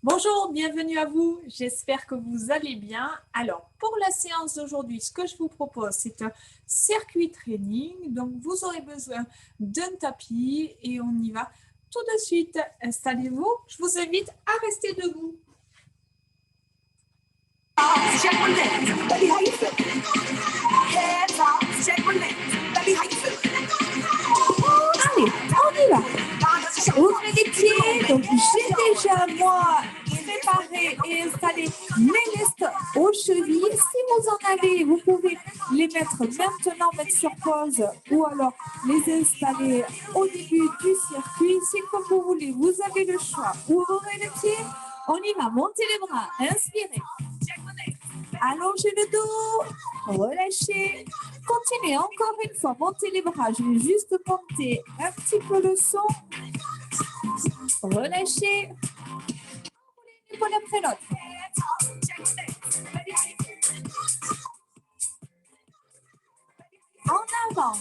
Bonjour, bienvenue à vous. J'espère que vous allez bien. Alors, pour la séance d'aujourd'hui, ce que je vous propose, c'est un circuit training. Donc, vous aurez besoin d'un tapis et on y va tout de suite. Installez-vous. Je vous invite à rester debout. Allez, on y va. Ouvrez les pieds. Donc, j'ai déjà, moi, préparé et installé mes lestes aux chevilles. Si vous en avez, vous pouvez les mettre maintenant, mettre sur pause ou alors les installer au début du circuit. C'est comme vous voulez. Vous avez le choix. Ouvrez les pieds. On y va. Montez les bras. Inspirez. Allongez le dos. Relâchez. Continuez encore une fois. Montez les bras. Je vais juste monter un petit peu le son. Relâchez. Une épaule après l'autre. En avant.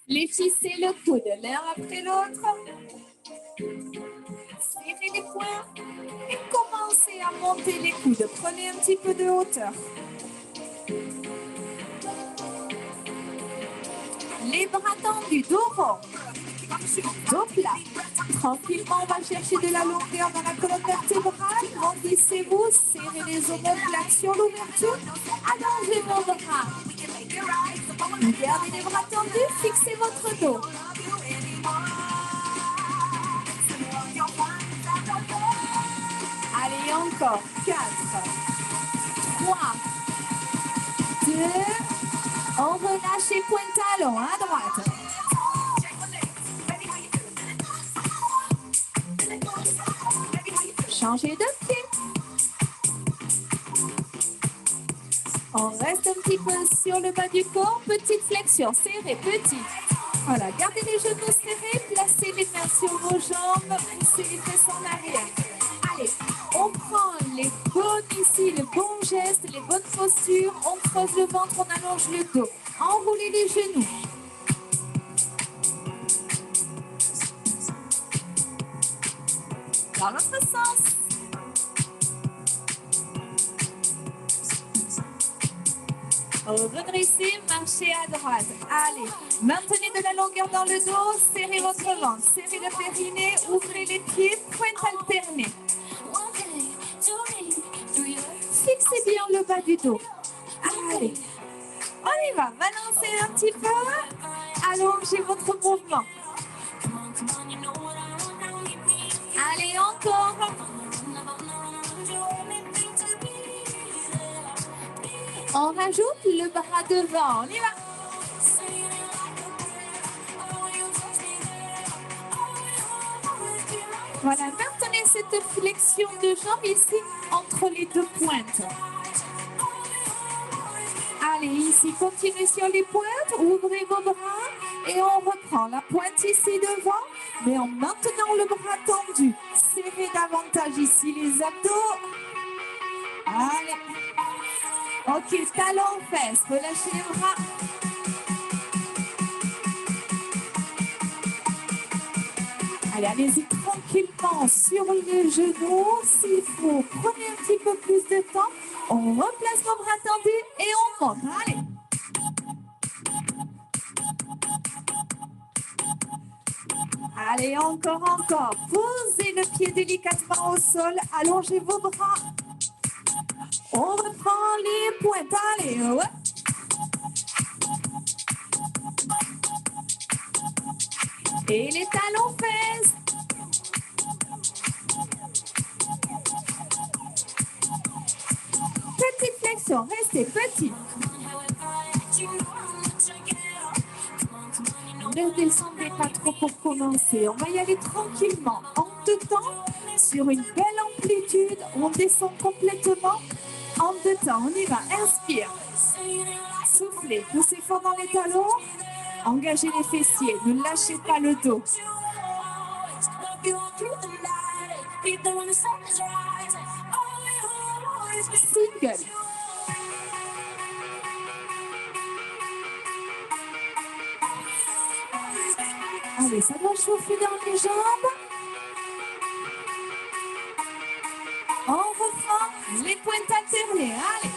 Fléchissez le coude l'un après l'autre. Serrez les poings et commencez à monter les coudes. Prenez un petit peu de hauteur. Les bras tendus, dos rond, dos plat. Tranquillement, on va chercher de la longueur dans la colonne vertébrale. Grandissez-vous, serrez les omoplates sur l'ouverture. Allongez vos bras. Gardez les bras tendus, fixez votre dos. Allez, encore. 4, 3, 2. On relâche les points de talon à droite. Changez de pied. On reste un petit peu sur le bas du corps. Petite flexion, serré, petit. Voilà, gardez les genoux serrés, placez les mains sur vos jambes, poussez les fesses en arrière. Allez, on prend les bonnes ici, les bons gestes, les bonnes postures. On creuse le ventre, on allonge le dos. Enroulez les genoux. Dans l'autre sens. Redressez, marchez à droite. Allez, maintenez de la longueur dans le dos, serrez votre ventre, serrez le périnée, ouvrez les pieds, pointe alternée. Fixez bien le bas du dos. Allez, on y va. Balancez un petit peu. Allongez votre mouvement. Allez, encore. On rajoute le bras devant. On y va. Voilà, maintenez cette flexion de jambes ici entre les deux pointes. Allez, ici, continuez sur les pointes, ouvrez vos bras et on reprend la pointe ici devant, mais en maintenant le bras tendu. Serrez davantage ici les abdos. Allez. Ok, talon fesses, relâchez les bras. Allez, allez-y tranquillement sur les genoux. S'il faut, prenez un petit peu plus de temps. On replace nos bras tendus et on monte. Allez. Allez, encore. Posez le pied délicatement au sol. Allongez vos bras. On reprend les pointes. Allez, ouais. Et les talons fesses. Petite flexion, restez petit. Ne descendez pas trop pour commencer. On va y aller tranquillement. En deux temps, sur une belle amplitude, on descend complètement. En deux temps, on y va. Inspire. Soufflez. Poussez fort dans les talons. Engagez les fessiers. Ne lâchez pas le dos. Single. Allez, ça doit chauffer dans les jambes. On reprend les pointes alternées. Allez.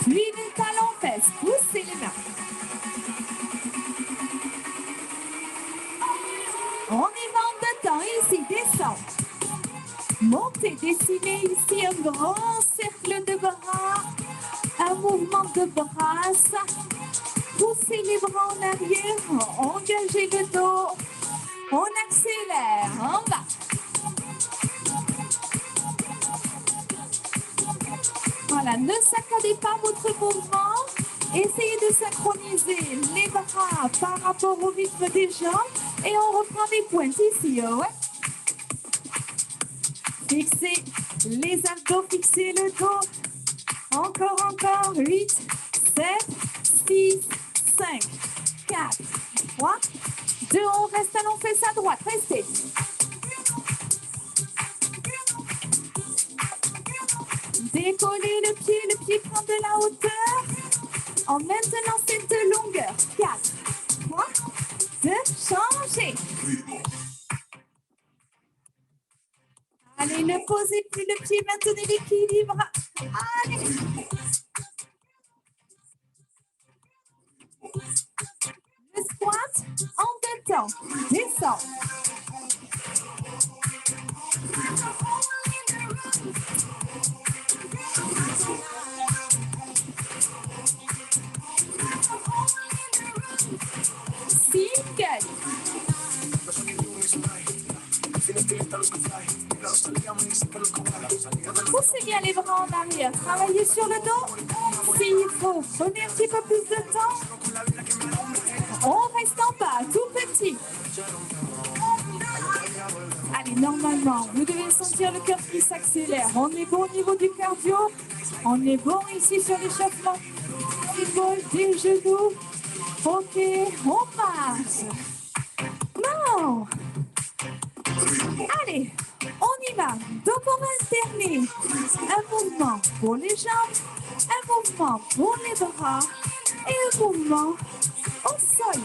Puis les talons fesses. Poussez les mains. On y va en deux temps. Ici, descend. Montez, dessinez ici un grand cercle de bras. Un mouvement de bras. Poussez les bras en arrière. Engagez le dos. On accélère. En bas. Voilà, ne saccadez pas votre mouvement. Essayez de synchroniser les bras par rapport au rythme des jambes. Et on reprend les pointes ici. Ouais. Fixez les abdos, fixez le dos. Encore. 8, 7, 6, 5, 4, 3, 2. On reste à l'enfesse à droite. Restez. Décollez le pied prend de la hauteur. En maintenant cette longueur. 4, 3, 2, changez. Allez, ne posez plus le pied, maintenez l'équilibre. Allez. Le squat en deux temps. Descends. Single. Poussez bien les bras en arrière. Travaillez sur le dos. S'il faut, prenez un petit peu plus de temps. On reste en bas, tout petit. Allez, normalement, vous devez sentir le cœur qui s'accélère. On est bon au niveau du cardio. On est bon ici sur l'échauffement. Épaules, des genoux. Ok, on marche. Non. Allez, on y va. Donc on va alterner un mouvement pour les jambes, un mouvement pour les bras et un mouvement au sol.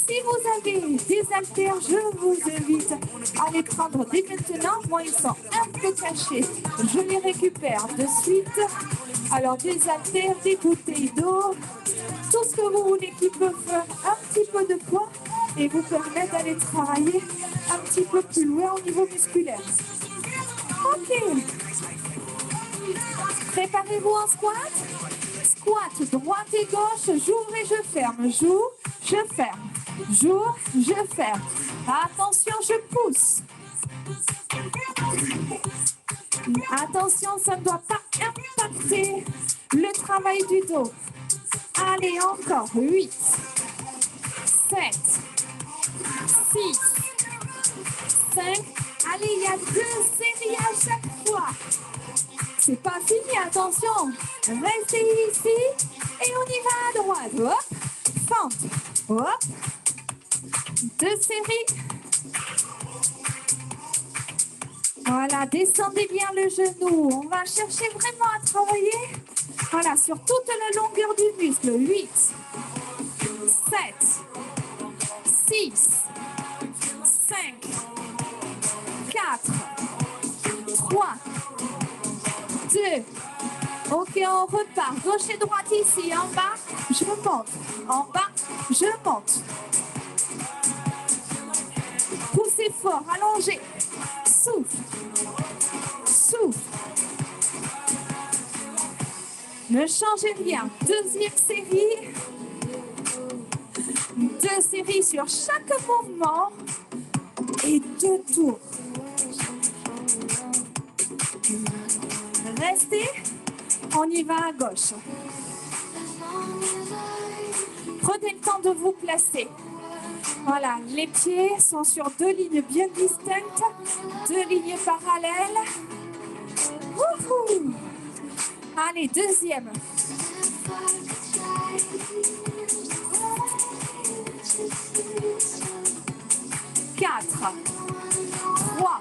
Si vous avez des haltères, je vous invite à les prendre dès maintenant. Moi, ils sont un peu cachés. Je les récupère de suite. Alors, des haltères, des bouteilles d'eau, tout ce que vous voulez qui peut faire un petit peu de poids et vous permettre d'aller travailler un petit peu plus loin au niveau musculaire. Ok. Préparez-vous en squat. Squat, droite et gauche, j'ouvre et je ferme. J'ouvre, je ferme. J'ouvre, je ferme. Attention, je pousse. Attention, ça ne doit pas impacter le travail du dos. Allez, encore. 8, 7, 6, 5. Allez, il y a 2 séries à chaque fois. C'est pas fini, attention. Restez ici et on y va à droite. Hop, fente. Hop. 2 séries. Voilà, descendez bien le genou. On va chercher vraiment à travailler. Voilà, sur toute la longueur du muscle. 8, 7, 6, 5, 4, 3, 2. Ok, on repart. Gauche et droite ici. En bas, je monte. En bas, je monte. Poussez fort, allongez. Souffle. Souffle. Ne changez rien. 2e série. 2 séries sur chaque mouvement. Et 2 tours. Restez. On y va à gauche. Prenez le temps de vous placer. Voilà, les pieds sont sur 2 lignes bien distinctes, 2 lignes parallèles. Wouhou! Allez, 2e. Quatre, 3,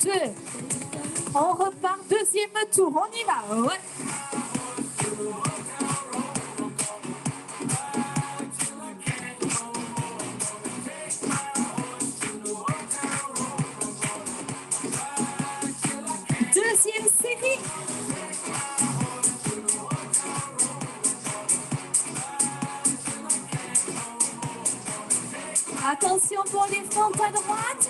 2. On repart, 2e tour. On y va. Ouais. pour les fentes à droite.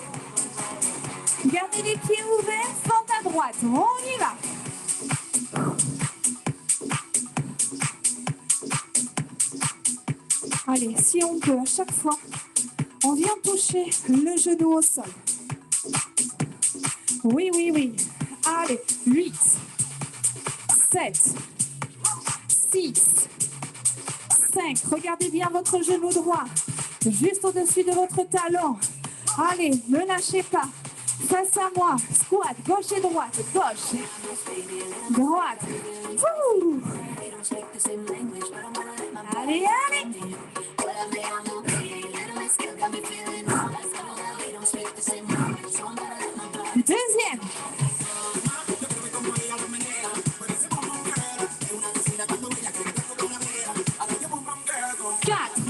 Gardez les pieds ouverts, fente à droite. On y va. Allez, si on peut, à chaque fois, on vient toucher le genou au sol. Oui, oui, oui. Allez, 8, 7, 6, 5. Regardez bien votre genou droit, juste au-dessus de votre talon. Allez, ne lâchez pas. Face à moi, squat, gauche et droite, gauche, droite. Ouh. Allez, allez. Deuxième. Quatre.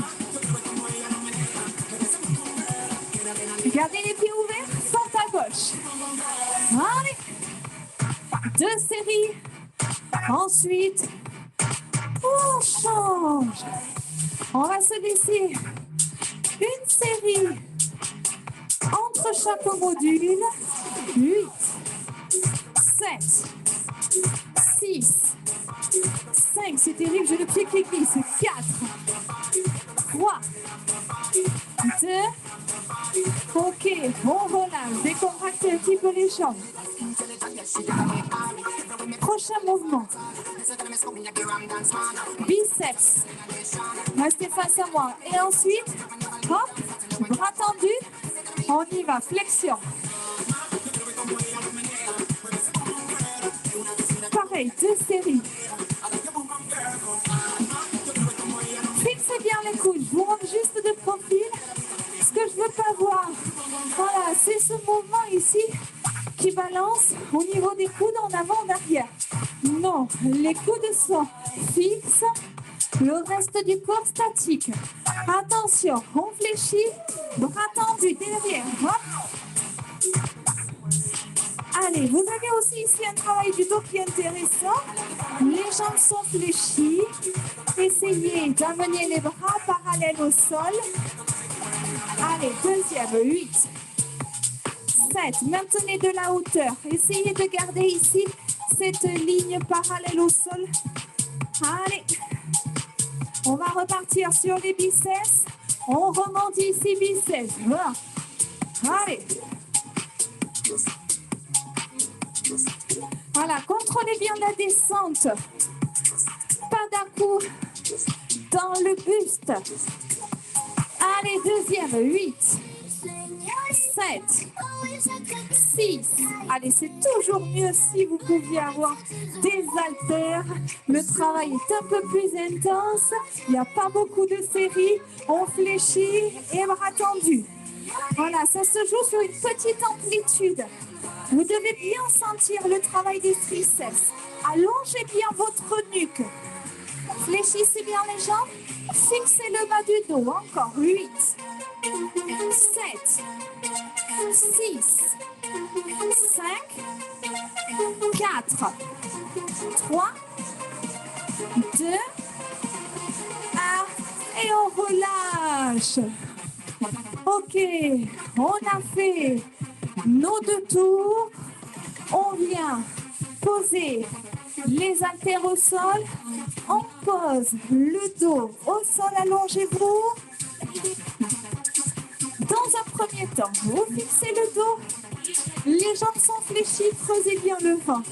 Gardez les pieds ouverts, fente à gauche. Allez. 2 séries. Ensuite, on change. On va se laisser une série entre chaque module. 8, 7, 6, 5. C'est terrible, j'ai le pied qui glisse. 4, 3, 2. Ok, on relâche. Décontractez un petit peu les jambes. Prochain mouvement. Biceps. Restez face à moi. Et ensuite, hop, bras tendus. On y va, flexion. Pareil, 2 séries. Fixez bien les coudes. Je vous montre juste de profil. Ce que je ne veux pas voir, voilà, c'est ce mouvement ici qui balance au niveau des coudes en avant, en arrière. Non, les coudes sont fixes, le reste du corps statique. Attention, on fléchit, bras tendus derrière. Hop. Allez, vous avez aussi ici un travail du dos qui est intéressant. Les jambes sont fléchies. Essayez d'amener les bras parallèles au sol. Allez, deuxième, 8, 7. Maintenez de la hauteur. Essayez de garder ici cette ligne parallèle au sol. Allez. On va repartir sur les biceps. On remonte ici, biceps. Voilà. Allez. Voilà, contrôlez bien la descente. Pas d'à-coup dans le buste. Allez, deuxième, 8, 7, 6. Allez, c'est toujours mieux si vous pouviez avoir des haltères. Le travail est un peu plus intense. Il n'y a pas beaucoup de séries. On fléchit et bras tendus. Voilà, ça se joue sur une petite amplitude. Vous devez bien sentir le travail des triceps. Allongez bien votre nuque. Fléchissez bien les jambes. Fixez le bas du dos. Encore 8, 7, 6, 5, 4, 3, 2, 1. Et on relâche. Ok, on a fait nos 2 tours. On vient poser les haltères au sol. On pose le dos au sol, allongez-vous. Dans un premier temps, vous fixez le dos. Les jambes sont fléchies, creusez bien le ventre.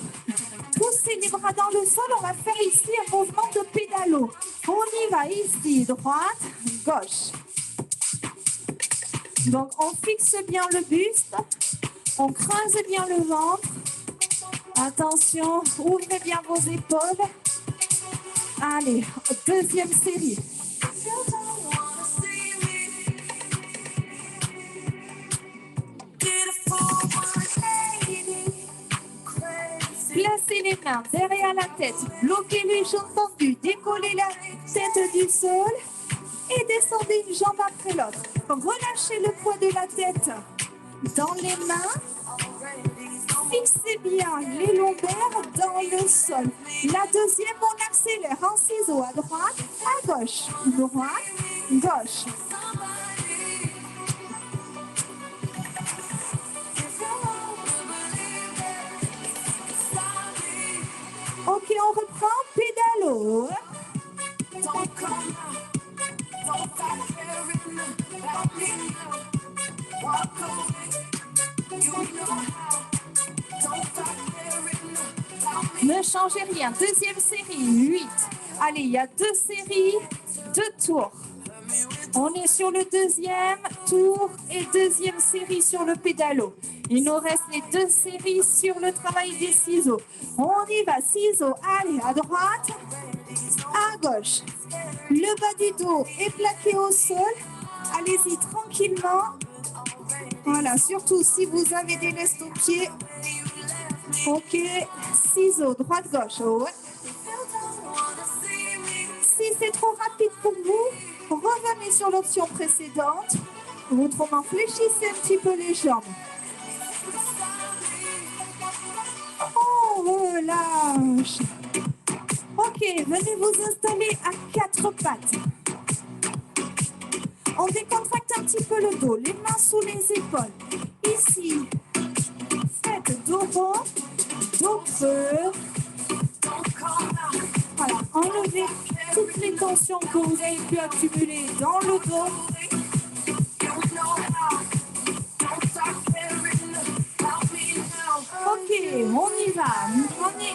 Poussez les bras dans le sol. On va faire ici un mouvement de pédalo. On y va ici, droite, gauche. Donc, on fixe bien le buste. On creuse bien le ventre. Attention, ouvrez bien vos épaules. Allez, deuxième série. Placez les mains derrière la tête. Bloquez les jambes tendues. Décollez la tête du sol. Et descendez une jambe après l'autre. Relâchez le poids de la tête dans les mains. Fixez bien les lombaires dans le sol. La deuxième, on accélère en ciseaux à droite, à gauche. Droite, gauche. on reprend. Pédalo. Ne changez rien. Deuxième série, 8. Allez, il y a 2 séries, 2 tours. On est sur le deuxième tour et deuxième série sur le pédalo. Il nous reste les 2 séries sur le travail des ciseaux. On y va, ciseaux, allez, à droite, à gauche. Le bas du dos est plaqué au sol. Allez-y tranquillement. Voilà, surtout si vous avez des lestes aux pieds. Ok, ciseaux, droite, gauche. Ouais. Si c'est trop rapide pour vous, revenez sur l'option précédente. Autrement, fléchissez un petit peu les jambes. On relâche. Ok, venez vous installer à 4 pattes. On décontracte un petit peu le dos, les mains sous les épaules. Ici, faites dos rond, dos creux. Voilà, enlevez toutes les tensions que vous avez pu accumuler dans le dos. Ok, on y va.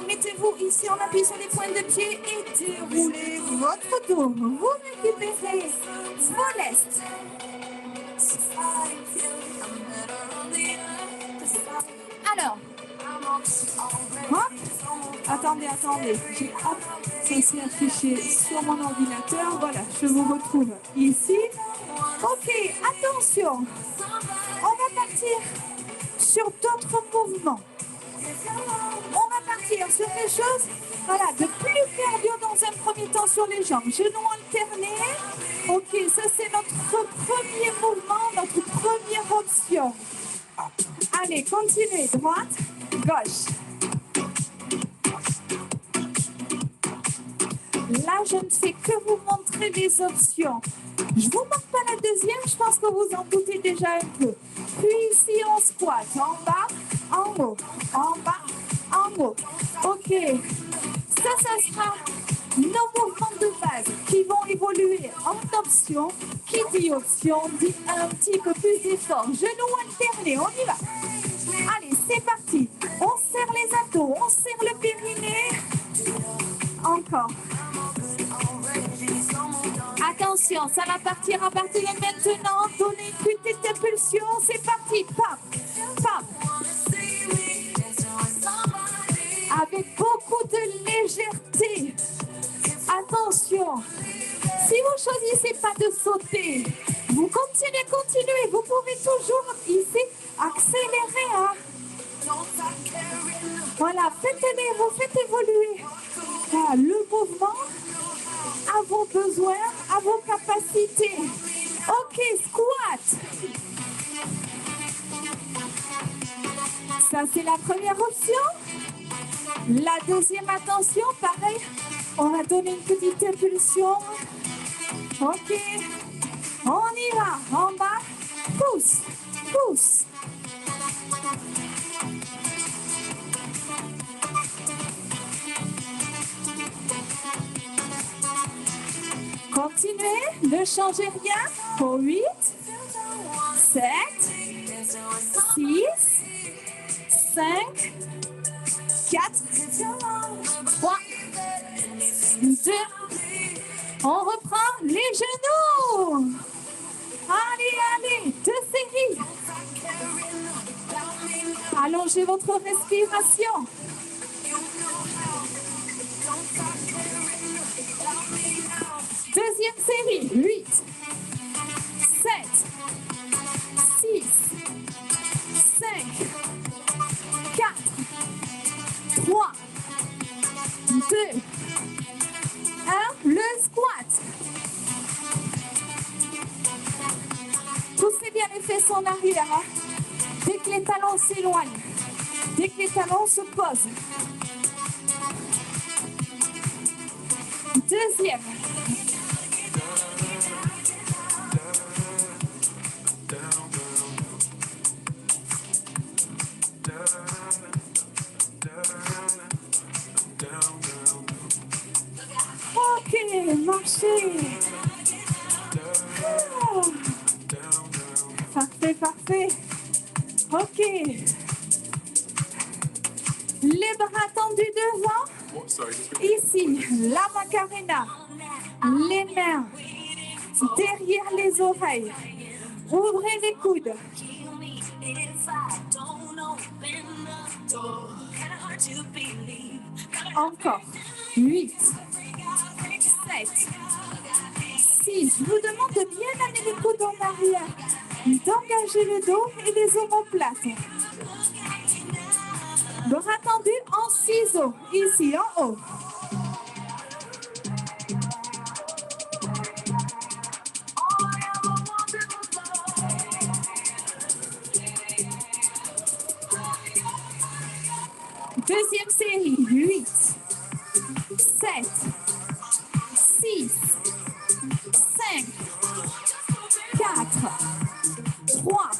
Mettez-vous ici, on appuie sur les pointes de pied et déroulez votre dos. Vous récupérez vos lestes. Alors, hop. Attendez. Ça s'est affiché sur mon ordinateur. Voilà, je vous retrouve ici. Ok, attention. On va partir sur d'autres mouvements. On va partir sur des choses, voilà, de plus cardio dans un premier temps sur les jambes. Genoux alternés. Ok, ça c'est notre premier mouvement, notre première option. Allez, continuez. Droite, gauche. Là, je ne fais que vous montrer les options. Je ne vous montre pas la deuxième, je pense que vous en doutez déjà un peu. Puis ici, on squatte. En bas, en haut. En bas, en haut. Ok. Ça sera nos mouvements de base qui vont évoluer en option. Qui dit option dit un petit peu plus d'effort. Genoux alternés, on y va. Allez, c'est parti. On serre les abdos, on serre le périnée. Encore. Attention, ça va partir à partir de maintenant. Donnez une petite impulsion. C'est parti. Pam, pam. Avec beaucoup de légèreté. Attention. Si vous ne choisissez pas de sauter, vous continuez. Vous pouvez toujours ici accélérer. Hein? Voilà, vous faites évoluer le mouvement à vos besoins, à vos capacités. Ok, squat. Ça, c'est la première option. La deuxième, attention, pareil. On va donner une petite impulsion. Ok. On y va. En bas. Pousse. Pousse. Continuez, ne changez rien. Pour 8, 7, 6, 5, 4, 3, 2. On reprend les genoux. Allez, 2 séries. Allongez votre respiration. Deuxième série, 8, 7, 6, 5, 4, 3, 2, 1, le squat. Poussez bien les fesses en arrière. Hein. Dès que les talons s'éloignent, dès que les talons se posent. Deuxième. marchez, marchez. Ah. Parfait, parfait. Ok. Les bras tendus devant. Ici, la Macarena. Les mains derrière les oreilles. Ouvrez les coudes. Encore. 8, 7, 6. Je vous demande de bien amener les coudes en arrière, d'engager le dos et les omoplates. Bras tendus en ciseaux, ici en haut. Deuxième série, 8, 7, 6, 5, 4, 3,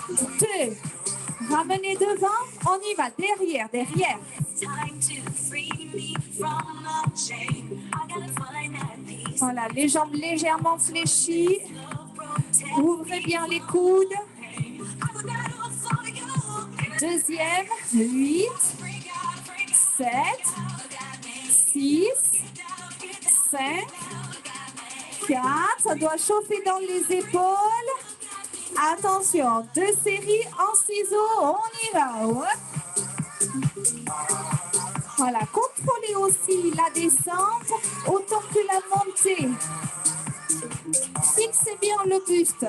2, ramenez devant, on y va, derrière, derrière. Voilà, les jambes légèrement fléchies, ouvrez bien les coudes. Deuxième, 8, 7, 6, 5, 4. Ça doit chauffer dans les épaules. Attention, 2 séries en ciseaux, on y va. Ouais. Voilà, contrôlez aussi la descente autant que la montée. Fixez bien le buste.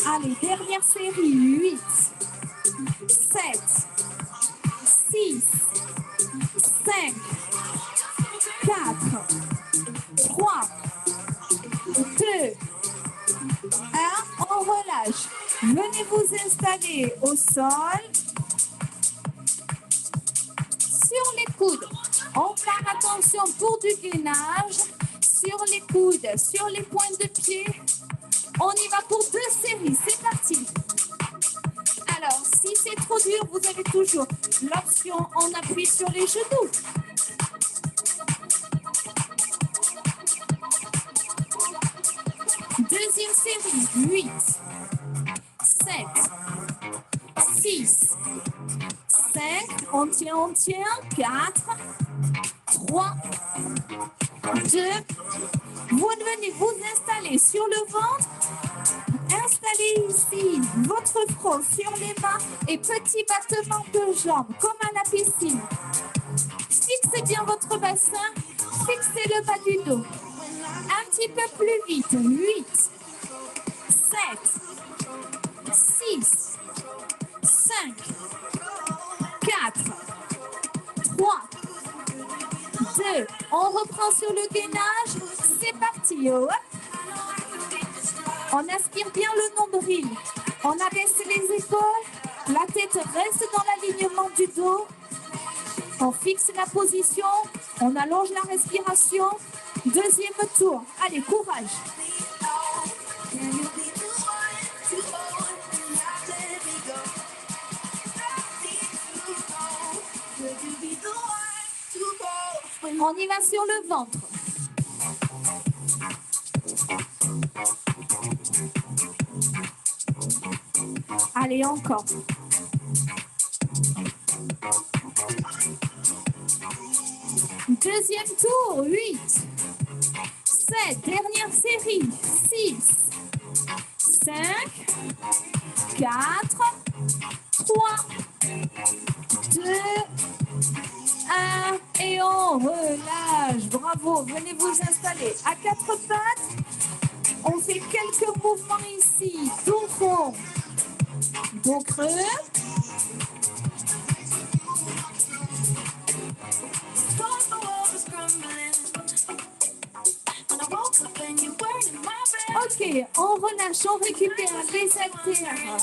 Allez, dernière série, 8, 7, 6, 5, 4, 3, 2, 1, on relâche. Venez vous installer au sol. Sur les coudes, on fait attention pour du gainage. Sur les coudes, sur les pointes de pied. On y va pour 2 séries, c'est parti. Alors, si c'est trop dur, vous avez toujours l'option on appuie sur les genoux. Deuxième série, 8, 7, 6, 5, on tient, 4, 3, 2, vous venez vous installer sur le ventre. Installez ici votre front sur les mains et petit battement de jambes comme à la piscine. Fixez bien votre bassin, fixez le bas du dos. Un petit peu plus vite. 8, 7, 6, 5, 4, 3, 2. On reprend sur le gainage. C'est parti. On aspire bien le nombril. On abaisse les épaules. La tête reste dans l'alignement du dos. On fixe la position. On allonge la respiration. Deuxième tour. Allez, courage. On y va sur le ventre. Allez, encore. Deuxième tour, 8, 7, dernière série, 6, 5, 4, 3, 2, 1, et on relâche. Bravo, venez vous installer à 4 pattes. On fait quelques mouvements ici, dos rond, dos creux. Ok, on relâche, on récupère les haltères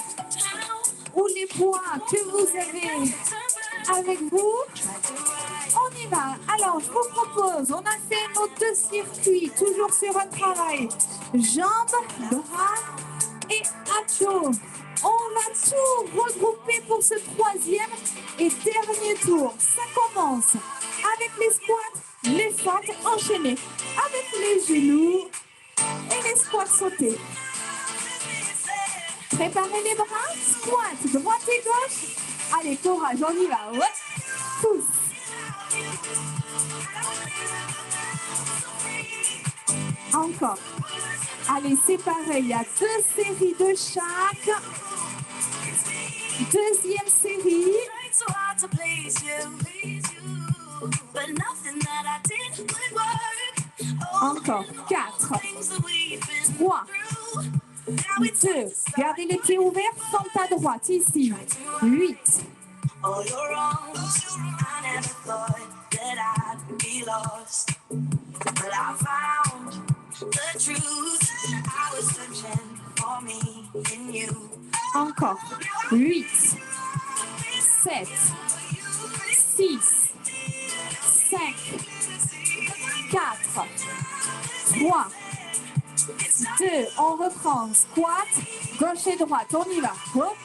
ou les poids que vous avez avec vous. On y va. Alors, je vous propose, on a fait nos 2 circuits, toujours sur un travail. Jambes, bras et abdos. On va tout regrouper pour ce 3e et dernier tour. Ça commence avec les squats Les fentes enchaînées avec les genoux et les squats sautés. Préparez les bras, squat, droite et gauche. Allez, courage, on y va. Ouais. Pousse. Encore. Allez, c'est pareil, il y a 2 séries de chaque. Deuxième série. Encore 4, 3, 2, gardez les pieds ouverts, fente à droite ici, 8. Encore 8, 7, 6, 5, 4, 3, 2, on reprend, squat, gauche et droite, on y va. Hop.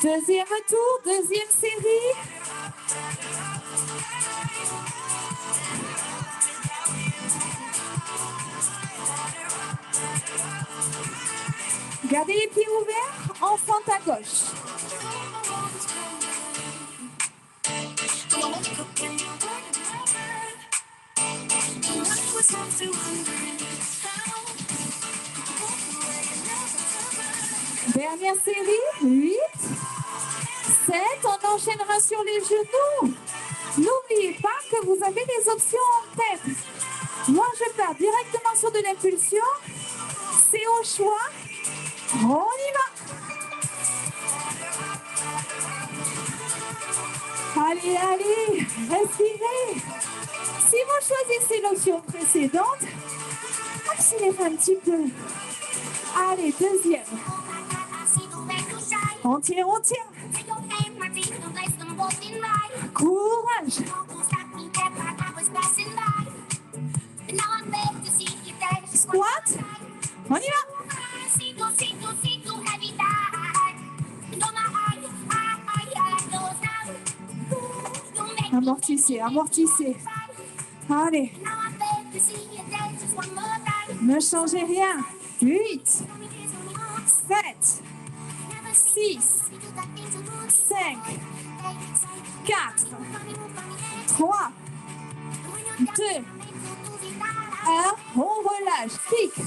Deuxième tour, deuxième série. Gardez les pieds ouverts, en fente à gauche. Dernière série, 8, 7, on enchaînera sur les genoux. N'oubliez pas que vous avez des options en tête. Moi, je pars directement sur de l'impulsion. C'est au choix. On y va. Allez, allez, respirez. Si vous choisissez l'option précédente, accélérez un petit peu. Allez, deuxième. On tient, on tient. Courage. Squat. On y va. Amortissez, amortissez. Allez. Ne changez rien. 8, 7, 6, 5, 4, 3, 2, 1. On relâche. Pique.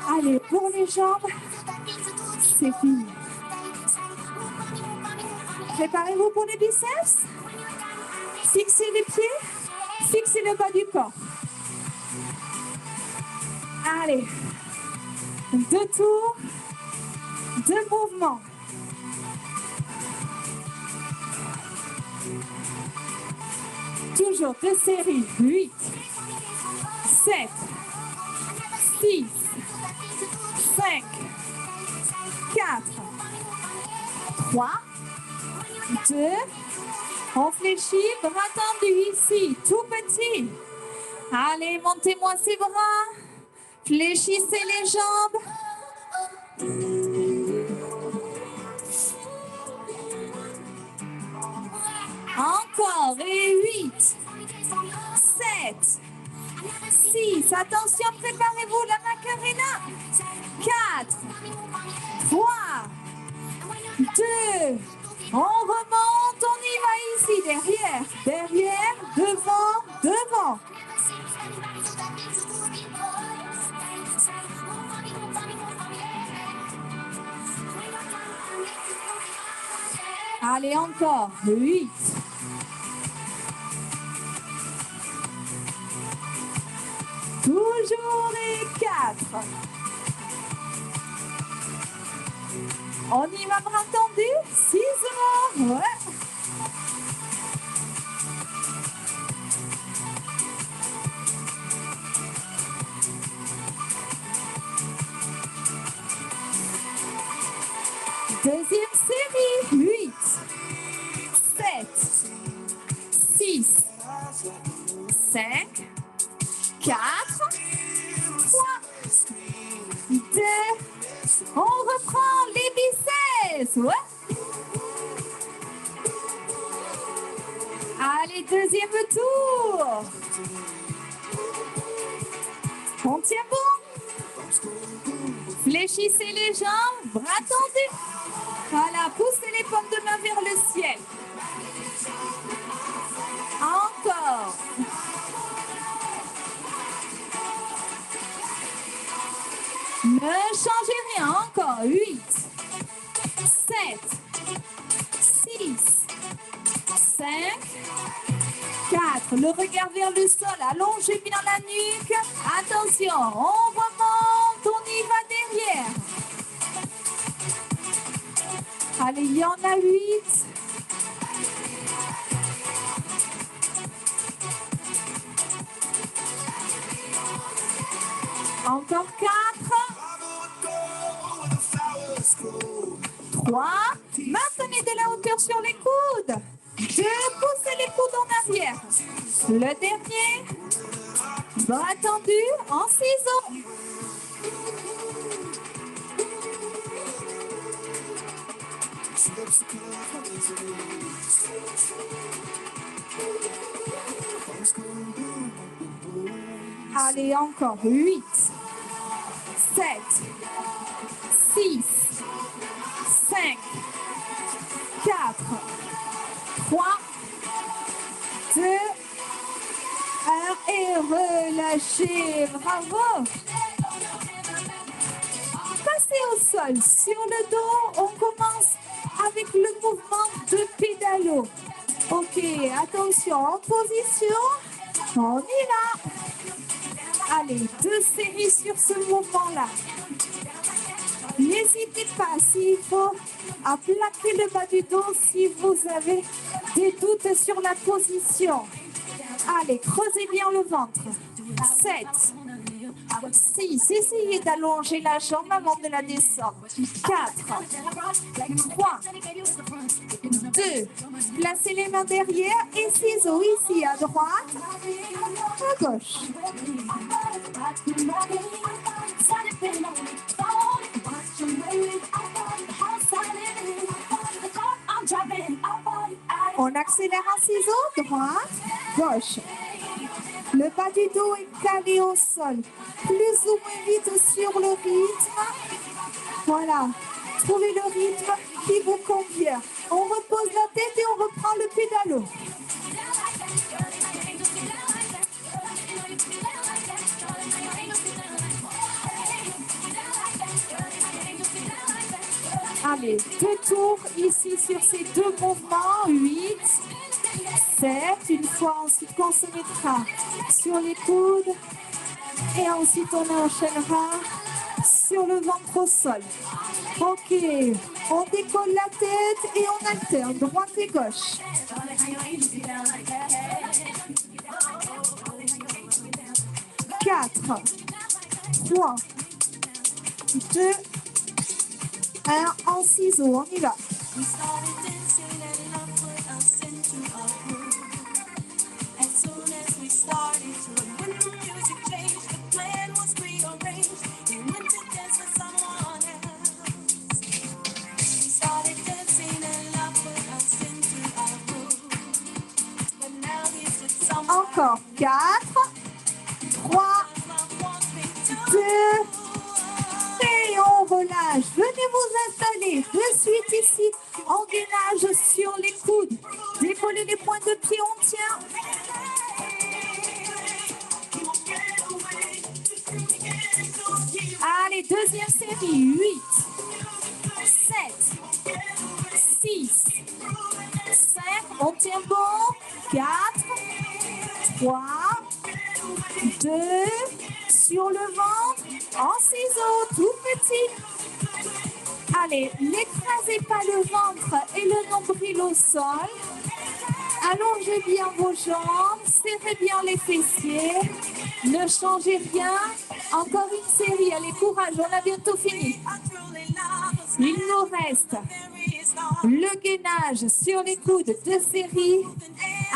Allez, pour les jambes, c'est fini. Préparez-vous pour les biceps. Fixez les pieds, fixez le bas du corps. Allez, 2 tours, 2 mouvements. Toujours 2 séries, 8, 7, 6, 5, 4, 3, 2, on fléchit, bras tendus ici, tout petit. Allez, montez-moi ces bras, fléchissez les jambes. Encore, et 8, 7, 6, attention, préparez-vous, la Macarena. 4, 3, 2, on remonte, on y va ici, derrière, derrière, devant, devant. Allez, encore, 8. Toujours les 4. On y va, bras tendus, 6 secondes. Ouais. Deuxième série, 8, 7, 6, 5, 4, 3, 2, on reprend les biceps. Ouais. Allez, deuxième tour. On tient bon. Fléchissez les jambes, bras tendus. Voilà, poussez les paumes de main vers le ciel. Encore. Ne changez rien. Encore. 8, 7, 6, 5, 4. Le regard vers le sol. Allongez bien la nuque. Attention, on remonte. On y va derrière. Allez, il y en a 8. Encore 4. 3. Maintenez de la hauteur sur les coudes. 2. Poussez les coudes en arrière. Le dernier. Bras tendus en ciseaux. Allez, encore 8, 7, 6, 5, 4, 3, 2, 1 et relâchez. Bravo. Passez au sol. Sur le dos, on commence avec le mouvement de pédalo. Ok, attention, en position. On y va. Allez, 2 séries sur ce mouvement-là. N'hésitez pas, s'il faut, à plaquer le bas du dos si vous avez des doutes sur la position. Allez, creusez bien le ventre. 7, 6, essayez d'allonger la jambe avant de la descendre. 4, 3, 2, placez les mains derrière et ciseaux ici à droite, à gauche. On accélère en ciseaux, droite, gauche. Le bas du dos est calé au sol. Plus ou moins vite sur le rythme. Voilà. Trouvez le rythme qui vous convient. On repose la tête et on reprend le pédalo. Allez, 2 tours ici sur ces 2 mouvements. 8, 7. Une fois, ensuite qu'on se mettra sur les coudes. Et ensuite, on enchaînera sur le ventre au sol. Ok, on décolle la tête et on alterne droite et gauche. 4, 3, 2, 1, en ciseaux, on y va. Encore 4, 3, 2, et on relâche. Venez vous installer de suite ici en gainage sur les coudes. Décollez les points de pied, on tient. Allez, deuxième série. 8, 7, 6, 5, on tient bon. 4, 3, 2, sur le ventre, en ciseaux, tout petit. Allez, n'écrasez pas le ventre et le nombril au sol. Allongez bien vos jambes, serrez bien les fessiers. Ne changez rien. Encore une série, allez, courage, on a bientôt fini. Il nous reste le gainage sur les coudes, 2 séries.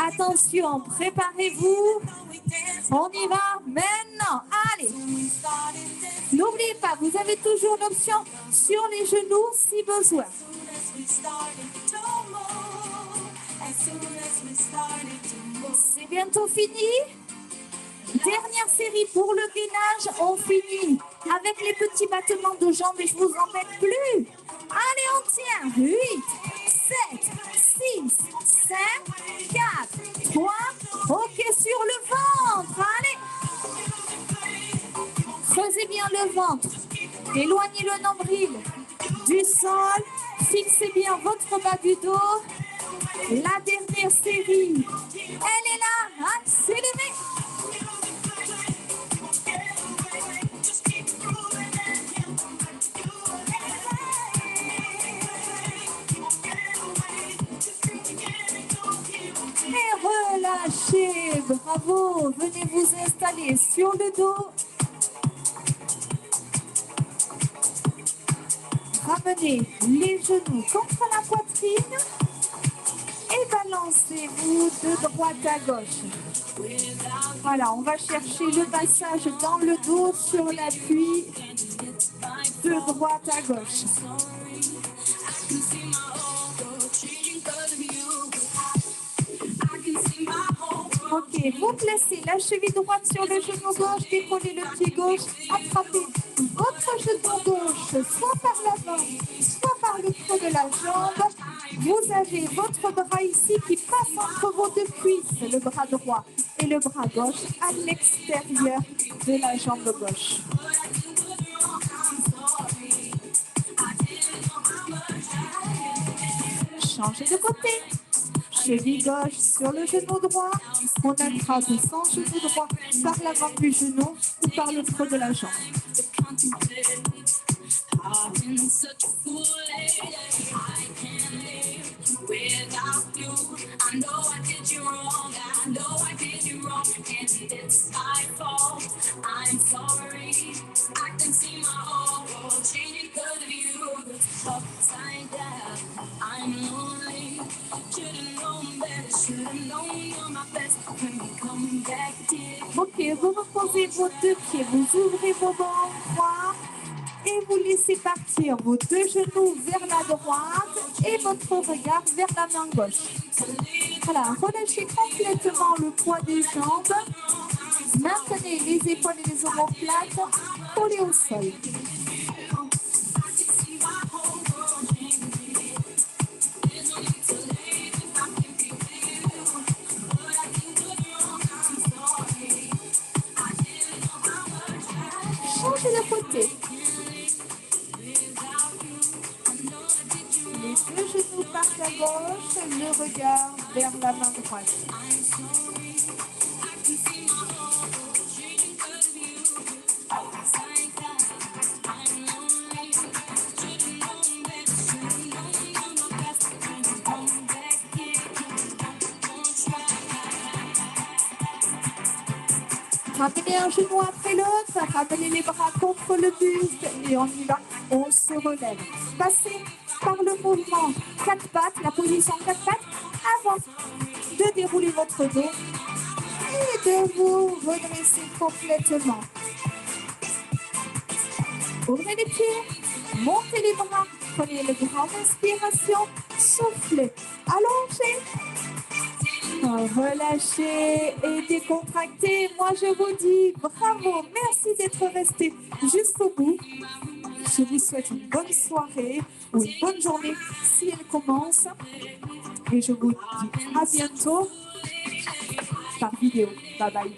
Attention, préparez-vous. On y va maintenant. Allez. N'oubliez pas, vous avez toujours l'option sur les genoux si besoin. C'est bientôt fini. Dernière série pour le gainage. On finit avec les petits battements de jambes et je vous embête plus. Allez, on tient. 8, 7, 6, 5, 4, 3. Ok, sur le ventre. Allez. Creusez bien le ventre. Éloignez le nombril du sol. Fixez bien votre bas du dos. La dernière série. Elle est là. Accélérez. Et relâchez. Bravo. Venez vous installer sur le dos. Ramenez les genoux contre la poitrine et balancez-vous de droite à gauche. Voilà, on va chercher le massage dans le dos sur l'appui de droite à gauche. Ok, vous placez la cheville droite sur le genou gauche, décollez le pied gauche, attrapez votre genou gauche, soit par l'avant, soit par le creux de la jambe. Vous avez votre bras ici qui passe entre vos deux cuisses, le bras droit et le bras gauche à l'extérieur de la jambe gauche. Changez de côté. Cheville gauche sur le genou droit. On attrape son genou droit par l'avant du genou ou par le creux de la jambe. Ok, vous reposez vos deux pieds, vous ouvrez vos bras droits et vous laissez partir vos deux genoux vers la droite et votre regard vers la main gauche. Voilà, relâchez complètement le poids des jambes. Maintenez les épaules et les omoplates collées au sol. Changez de côté. Les deux genoux partent à gauche, le regard vers la main droite. Ramenez un genou après l'autre, ramenez les bras contre le buste et on y va, on se relève. Passez par le mouvement 4 pattes, la position 4 pattes, avant de dérouler votre dos et de vous redresser complètement. Ouvrez les pieds, montez les bras, prenez une grande inspiration, soufflez, allongez. Relâchez et décontractez. Moi, je vous dis bravo. Merci d'être resté jusqu'au bout. Je vous souhaite une bonne soirée ou une bonne journée si elle commence. Et je vous dis à bientôt par vidéo. Bye bye.